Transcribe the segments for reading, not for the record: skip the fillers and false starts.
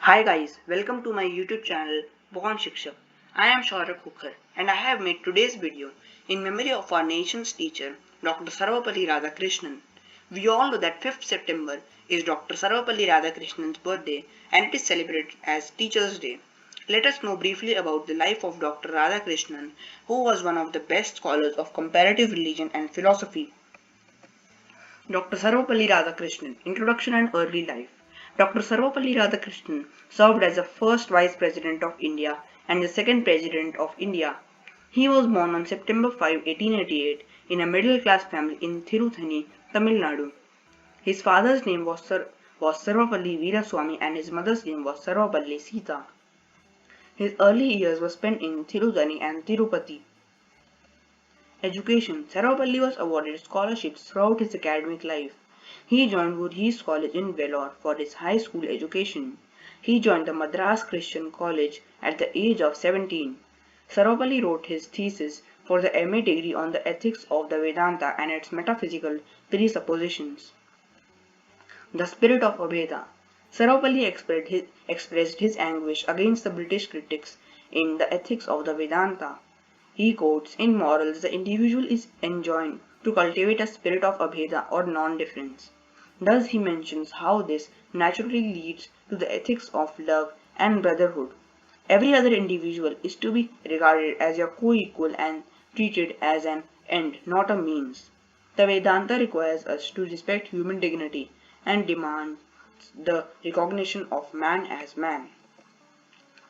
Hi guys, welcome to my YouTube channel Born Shikshak. I am Sarvepalli and I have made today's video in memory of our nation's teacher Dr. Sarvepalli Radhakrishnan. We all know that 5th September is Dr. Sarvepalli Radhakrishnan's birthday and it is celebrated as Teachers' Day. Let us know briefly about the life of Dr. Radhakrishnan, who was one of the best scholars of comparative religion and philosophy. Dr. Sarvepalli Radhakrishnan, Introduction and Early Life. Dr. Sarvepalli Radhakrishnan served as the first Vice President of India and the second President of India. He was born on September 5, 1888 in a middle-class family in Tirunelveli, Tamil Nadu. His father's name was Sarvepalli Veeraswamy and his mother's name was Sarvepalli Sita. His early years were spent in Tirunelveli and Tirupati. Education. Sarvepalli was awarded scholarships throughout his academic life. He joined Voorhees College in Vellore for his high school education. He joined the Madras Christian College at the age of 17. Sarvepalli wrote his thesis for the MA degree on the ethics of the Vedanta and its metaphysical presuppositions. The spirit of Abheda. Sarvepalli expressed his anguish against the British critics in the ethics of the Vedanta. He quotes, "In morals, the individual is enjoined to cultivate a spirit of Abheda or non-difference." Thus he mentions how this naturally leads to the ethics of love and brotherhood. Every other individual is to be regarded as your co-equal and treated as an end, not a means. The Vedanta requires us to respect human dignity and demands the recognition of man as man.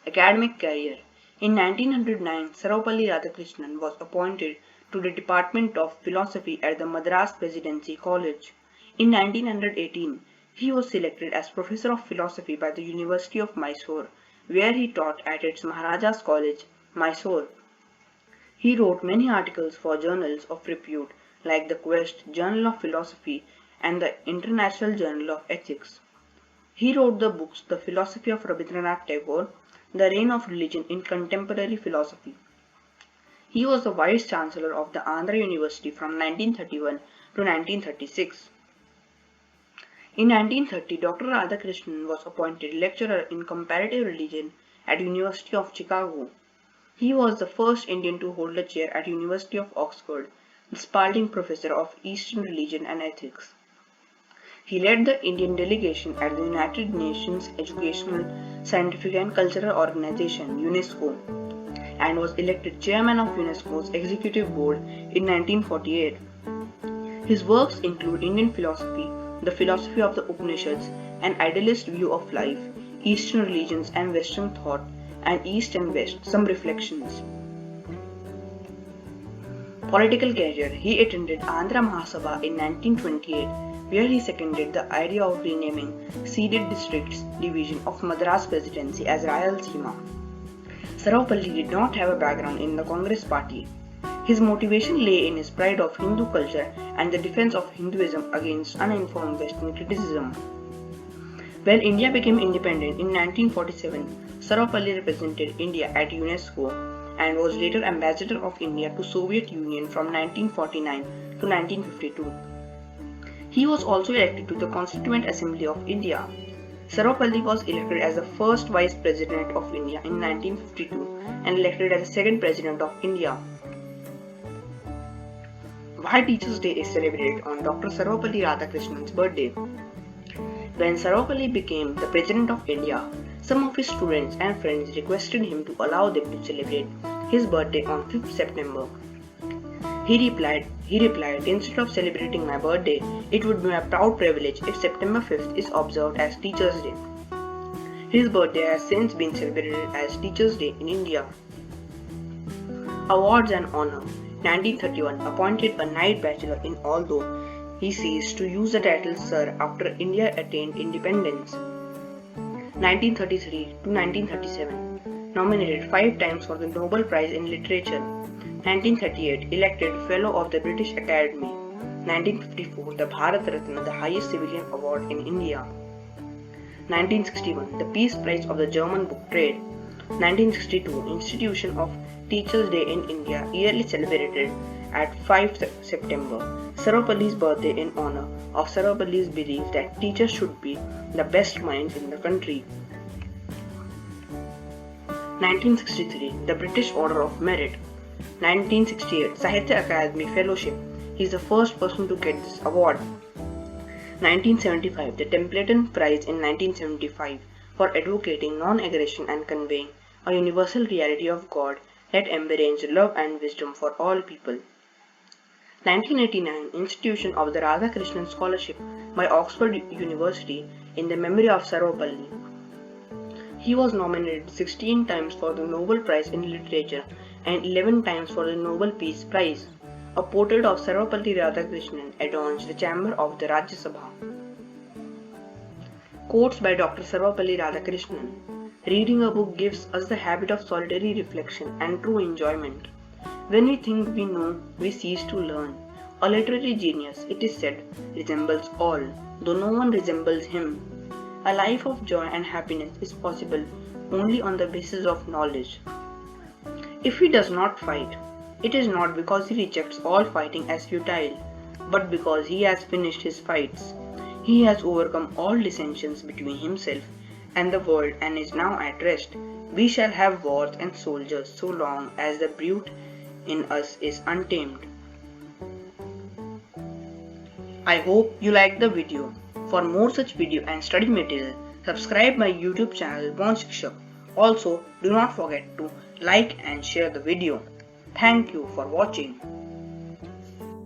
Academic career. In 1909, Sarvepalli Radhakrishnan was appointed to the Department of Philosophy at the Madras Presidency College. In 1918, he was selected as Professor of Philosophy by the University of Mysore, where he taught at its Maharaja's College, Mysore. He wrote many articles for journals of repute like the Quest, Journal of Philosophy, and the International Journal of Ethics. He wrote the books The Philosophy of Rabindranath Tagore, The Reign of Religion in Contemporary Philosophy. He was the Vice Chancellor of the Andhra University from 1931 to 1936. In 1930, Dr. Radhakrishnan was appointed lecturer in comparative religion at University of Chicago. He was the first Indian to hold a chair at University of Oxford, the Spalding Professor of Eastern Religion and Ethics. He led the Indian delegation at the United Nations Educational, Scientific and Cultural Organization (UNESCO) and was elected chairman of UNESCO's Executive Board in 1948. His works include Indian philosophy, the philosophy of the Upanishads, an idealist view of life, Eastern religions and Western thought, and East and West, some reflections. Political career. He attended Andhra Mahasabha in 1928, where he seconded the idea of renaming ceded districts division of Madras Presidency as Rayalaseema. Sarvepalli did not have a background in the Congress party. His motivation lay in his pride of Hindu culture and the defense of Hinduism against uninformed Western criticism. When India became independent in 1947, Sarvepalli represented India at UNESCO and was later Ambassador of India to Soviet Union from 1949 to 1952. He was also elected to the Constituent Assembly of India. Sarvepalli was elected as the first Vice President of India in 1952 and elected as the second President of India. Why Teachers' Day is celebrated on Dr. Sarvepalli Radhakrishnan's birthday? When Sarvepalli became the President of India, some of his students and friends requested him to allow them to celebrate his birthday on 5th September. He replied, "Instead of celebrating my birthday, it would be my proud privilege if September 5th is observed as Teachers' Day." His birthday has since been celebrated as Teachers' Day in India. Awards and Honor. 1931 appointed a Knight Bachelor in although he ceased to use the title Sir after India attained independence. 1933 to 1937 nominated 5 times for the Nobel Prize in Literature. 1938 elected Fellow of the British Academy. 1954 the Bharat Ratna, the highest civilian award in India. 1961 the Peace Prize of the German Book Trade. 1962 institution of Teachers' Day in India, yearly celebrated at 5 September. Sarvepalli's birthday in honor of Sarvepalli's belief that teachers should be the best minds in the country. 1963, the British Order of Merit. 1968, Sahitya Akademi Fellowship. He is the first person to get this award. 1975, the Templeton Prize in 1975 for advocating non-aggression and conveying a universal reality of God that embraces love and wisdom for all people. 1989, institution of the Radhakrishnan Scholarship by Oxford University in the memory of Sarvepalli. He was nominated 16 times for the Nobel Prize in Literature and 11 times for the Nobel Peace Prize. A portrait of Sarvepalli Radhakrishnan adorns the chamber of the Rajya Sabha. Quotes by Dr. Sarvepalli Radhakrishnan. Reading a book gives us the habit of solitary reflection and true enjoyment. When we think we know, we cease to learn. A literary genius, it is said, resembles all, though no one resembles him. A life of joy and happiness is possible only on the basis of knowledge. If he does not fight, it is not because he rejects all fighting as futile, but because he has finished his fights. He has overcome all dissensions between himself and the world and is now at rest. We shall have wars and soldiers so long as the brute in us is untamed. I hope you liked the video. For more such video and study material, subscribe my YouTube channel Born Shikshak. Also, do not forget to like and share the video. Thank you for watching.